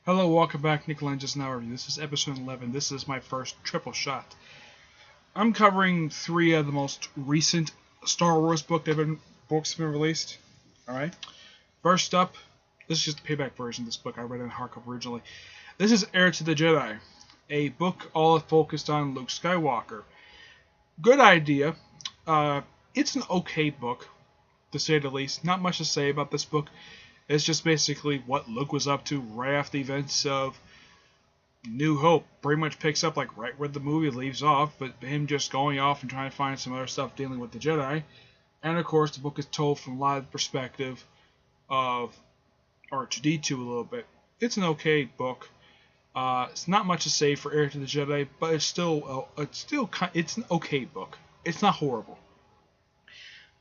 Hello, welcome back. Lenz just now review. This is episode 11. This is my first triple shot. I'm covering three of the most recent Star Wars books that have been released. Alright. First up, this is just the payback version of this book. I read it in hardcover originally. This is Heir to the Jedi, a book all focused on Luke Skywalker. Good idea. It's an okay book, to say the least. Not much to say about this book. It's just basically what Luke was up to right after the events of New Hope. Pretty much picks up like right where the movie leaves off, but him just going off and trying to find some other stuff dealing with the Jedi. And of course, the book is told from a lot of perspective of R2-D2 a little bit. It's an okay book. It's not much to say for Heir to the Jedi, but it's an okay book. It's not horrible.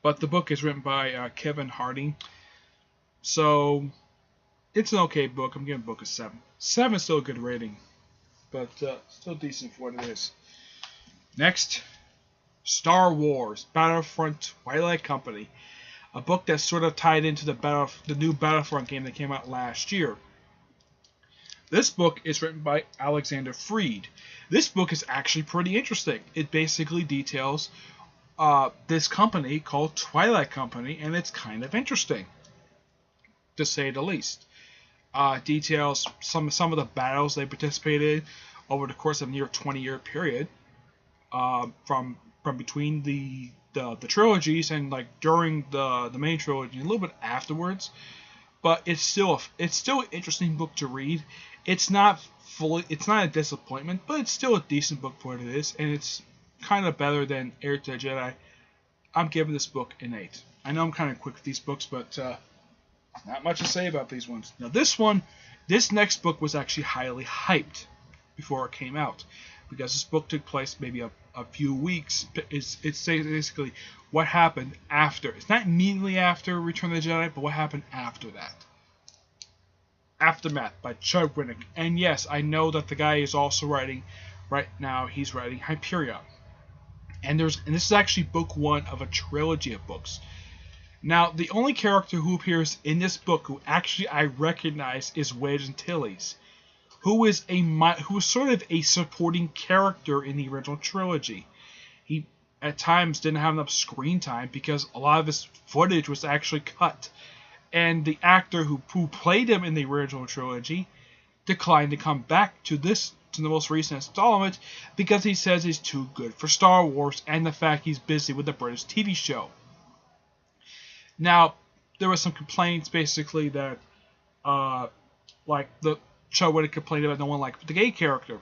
But the book is written by Kevin Harding. So, it's an okay book. I'm giving the book a 7. 7 is still a good rating, but still decent for what it is. Next, Star Wars Battlefront-Twilight Company, a book that's sort of tied into the new Battlefront game that came out last year. This book is written by Alexander Freed. This book is actually pretty interesting. It basically details this company called Twilight Company, and it's kind of interesting, to say the least. Details some of the battles they participated in over the course of a near 20-year period, from between the trilogies and like during the main trilogy, and a little bit afterwards. But it's still an interesting book to read. It's not a disappointment, but it's still a decent book for what it is, and it's kind of better than Heir to the Jedi. I'm giving this book an 8. I know I'm kind of quick with these books, but not much to say about these ones. Now this next book was actually highly hyped before it came out, because this book took place maybe a few weeks. It's basically what happened after. It's not immediately after Return of the Jedi, but what happened after that. Aftermath by Chuck Winnick. And yes, I know that the guy is also writing, right now he's writing Hyperion. And this is actually book 1 of a trilogy of books. Now, the only character who appears in this book who actually I recognize is Wedge Antilles, who is sort of a supporting character in the original trilogy. He at times didn't have enough screen time because a lot of his footage was actually cut, and the actor who played him in the original trilogy declined to come back to the most recent installment because he says he's too good for Star Wars and the fact he's busy with the British TV show. Now, there were some complaints basically that, like the show would have complained about no one liked the gay character.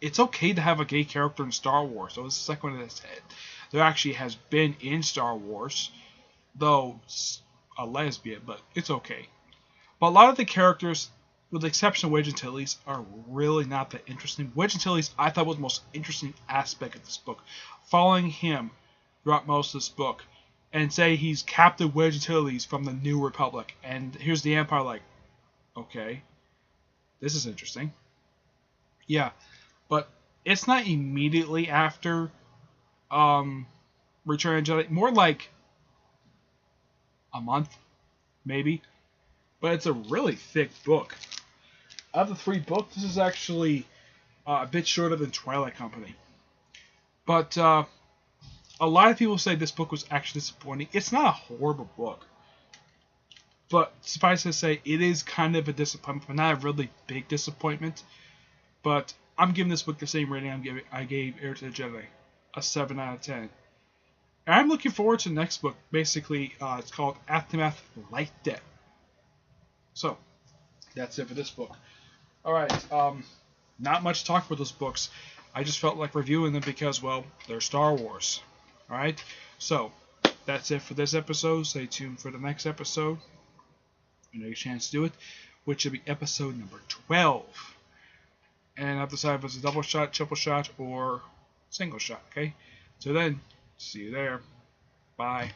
It's okay to have a gay character in Star Wars. So this is the second one that said there actually has been in Star Wars, though a lesbian, but it's okay. But a lot of the characters, with the exception of Wedge Antilles, are really not that interesting. Wedge Antilles, I thought, was the most interesting aspect of this book. Following him throughout most of this book, and say he's Captain Wedge Antilles from the New Republic, and here's the Empire, like, okay, this is interesting. Yeah, but it's not immediately after Return of the Jedi, more like a month, maybe, but it's a really thick book. Out of the 3 books, this is actually a bit shorter than Twilight Company, but a lot of people say this book was actually disappointing. It's not a horrible book, but suffice to say, it is kind of a disappointment, but not a really big disappointment. But I'm giving this book the same rating I gave Heir to the Jedi, a 7 out of 10. And I'm looking forward to the next book. Basically, it's called Aftermath Light Debt. So, that's it for this book. Alright, not much to talk about those books. I just felt like reviewing them because, well, they're Star Wars. Alright, so that's it for this episode. Stay tuned for the next episode. You know your chance to do it, which will be episode number 12. And I've decided if it's a double shot, triple shot, or single shot, okay? So then, see you there. Bye.